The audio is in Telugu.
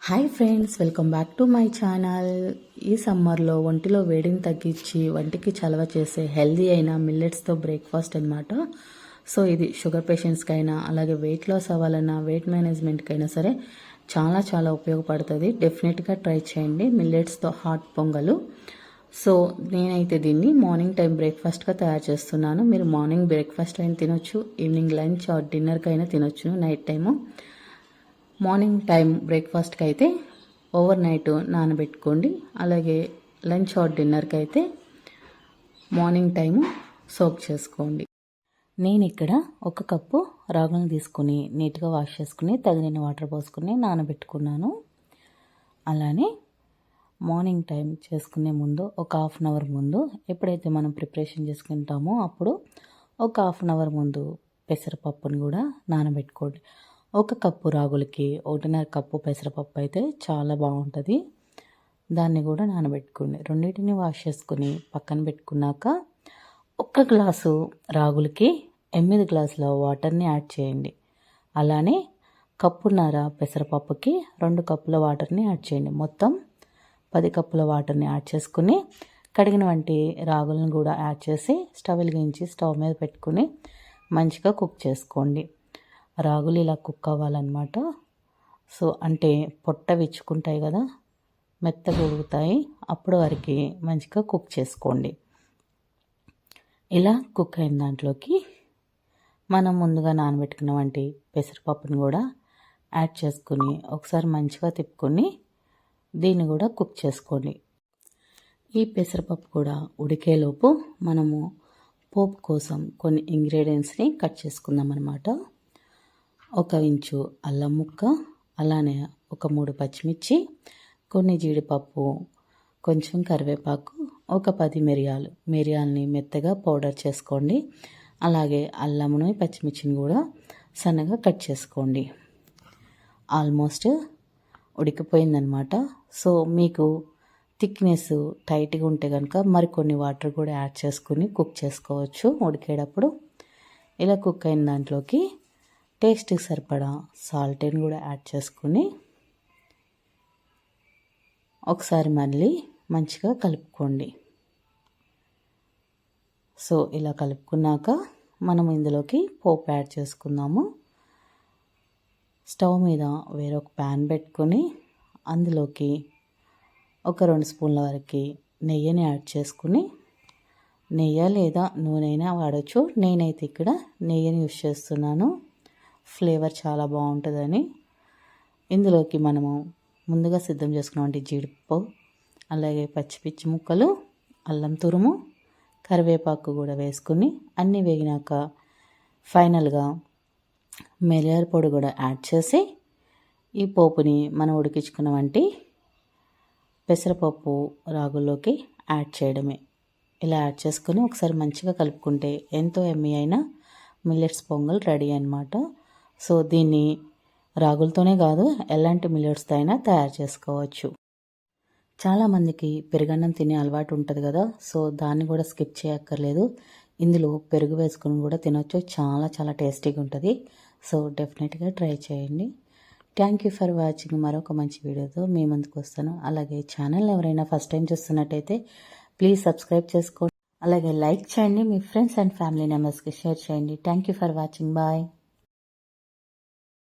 Hi friends, welcome back to my channel. ఈ సమ్మర్లో ఒంటిలో వేడిని తగ్గించి వంటికి చలవ చేసే హెల్దీ అయిన మిల్లెట్స్తో బ్రేక్ఫాస్ట్ అనమాట. సో ఇది షుగర్ పేషెంట్స్కి అయినా, అలాగే వెయిట్ లాస్ అవ్వాలన్నా, వెయిట్ మేనేజ్మెంట్కి అయినా సరే చాలా చాలా ఉపయోగపడుతుంది. డెఫినెట్గా ట్రై చేయండి మిల్లెట్స్తో హాట్ పొంగలు. సో నేనైతే దీన్ని మార్నింగ్ టైం బ్రేక్ఫాస్ట్గా తయారు చేస్తున్నాను. మీరు మార్నింగ్ బ్రేక్ఫాస్ట్ అయినా తినొచ్చు, ఈవినింగ్ లంచ్ ఆర్ డిన్నర్కి అయినా తినొచ్చు. నైట్ టైము మార్నింగ్ టైం బ్రేక్ఫాస్ట్కి అయితే ఓవర్ నైట్ నానబెట్టుకోండి. అలాగే లంచ్ ఆర్ డిన్నర్కి అయితే మార్నింగ్ టైము సోక్ చేసుకోండి. నేను ఇక్కడ 1 కప్పు రాగులను తీసుకుని నీట్గా వాష్ చేసుకుని తగిన వాటర్ పోసుకుని నానబెట్టుకున్నాను. అలానే మార్నింగ్ టైం చేసుకునే ముందు ఒక హాఫ్ అన్ అవర్ ముందు, ఎప్పుడైతే మనం ప్రిపరేషన్ చేసుకుంటామో అప్పుడు ఒక హాఫ్ అన్ అవర్ ముందు పెసరపప్పుని కూడా నానబెట్టుకోండి. 1 కప్పు రాగులకి 1.5 కప్పు పెసరపప్పు అయితే చాలా బాగుంటుంది. దాన్ని కూడా నానబెట్టుకోండి. రెండింటిని వాష్ చేసుకుని పక్కన పెట్టుకున్నాక 1 గ్లాసు రాగులకి 8 గ్లాసుల వాటర్ని యాడ్ చేయండి. అలానే కప్పున్నర పెసరపప్పుకి 2 కప్పుల వాటర్ని యాడ్ చేయండి. మొత్తం 10 కప్పుల వాటర్ని యాడ్ చేసుకుని కడిగిన వంటి రాగులను కూడా యాడ్ చేసి స్టవ్ వెలిగించి స్టవ్ మీద పెట్టుకుని మంచిగా కుక్ చేసుకోండి. రాగులు ఇలా కుక్ అవ్వాలన్నమాట. సో అంటే పొట్ట విచ్చుకుంటాయి కదా, మెత్తగా ఉడుకుతాయి. అప్పుడు వరకు మంచిగా కుక్ చేసుకోండి. ఇలా కుక్ అయిన దాంట్లోకి మనం ముందుగా నానబెట్టుకున్న వంటి పెసరపప్పుని కూడా యాడ్ చేసుకుని ఒకసారి మంచిగా తిప్పుకొని దీన్ని కూడా కుక్ చేసుకోండి. ఈ పెసరపప్పు కూడా ఉడికేలోపు మనము పోపు కోసం కొన్ని ఇంగ్రీడియంట్స్ని కట్ చేసుకుందాం అన్నమాట. 1 ఇంచు అల్లం ముక్క, అలానే ఒక 3 పచ్చిమిర్చి, కొన్ని జీడిపప్పు, కొంచెం కరివేపాకు, ఒక 10 మిరియాలని మెత్తగా పౌడర్ చేసుకోండి. అలాగే అల్లమును పచ్చిమిర్చిని కూడా సన్నగా కట్ చేసుకోండి. ఆల్మోస్ట్ ఉడికిపోయిందనమాట. సో మీకు థిక్నెస్ టైట్గా ఉంటే కనుక మరికొన్ని వాటర్ కూడా యాడ్ చేసుకుని కుక్ చేసుకోవచ్చు ఉడికేటప్పుడు. ఇలా కుక్ అయిన దాంట్లోకి టేస్ట్కి సరిపడా సాల్ట్ని కూడా యాడ్ చేసుకుని ఒకసారి మళ్ళీ మంచిగా కలుపుకోండి. సో ఇలా కలుపుకున్నాక మనం ఇందులోకి పోపు యాడ్ చేసుకుందాము. స్టవ్ మీద వేరొక ప్యాన్ పెట్టుకొని అందులోకి ఒక 2 స్పూన్ల వరకు నెయ్యిని యాడ్ చేసుకుని, నెయ్యి లేదా నూనె అయినా వాడచ్చు. నేనైతే ఇక్కడ నెయ్యిని యూజ్ చేస్తున్నాను. ఫ్లేవర్ చాలా బాగుంటుందని. ఇందులోకి మనము ముందుగా సిద్ధం చేసుకున్నటువంటి జీడిపప్పు, అలాగే పచ్చిమిర్చి ముక్కలు, అల్లం తురుము, కరివేపాకు కూడా వేసుకుని అన్నీ వేగినాక ఫైనల్గా మిరియాల పొడి కూడా యాడ్ చేసి ఈ పోపుని మనం ఉడికించుకున్న వంటి పెసరపప్పు రాగుల్లోకి యాడ్ చేయడమే. ఇలా యాడ్ చేసుకుని ఒకసారి మంచిగా కలుపుకుంటే ఎంతో ఎమ్మీ అయిన మిల్లెట్స్ పొంగల్ రెడీ అన్నమాట. సో దీన్ని రాగులతోనే కాదు ఎలాంటి మిల్లెట్స్తో అయినా తయారు చేసుకోవచ్చు. చాలామందికి పెరుగన్నం తినే అలవాటు ఉంటుంది కదా, సో దాన్ని కూడా స్కిప్ చేయక్కర్లేదు. ఇందులో పెరుగు వేసుకుని కూడా తినొచ్చు. చాలా చాలా టేస్టీగా ఉంటుంది. సో డెఫినెట్గా ట్రై చేయండి. Thank you for watching. మరొక మంచి వీడియోతో మీ ముందుకు వస్తాను. అలాగే ఛానల్ ఎవరైనా ఫస్ట్ టైం చూస్తున్నట్టయితే ప్లీజ్ సబ్స్క్రైబ్ చేసుకోండి. అలాగే లైక్ చేయండి. మీ ఫ్రెండ్స్ అండ్ ఫ్యామిలీ మెంబర్స్కి షేర్ చేయండి. Thank you for watching. Bye.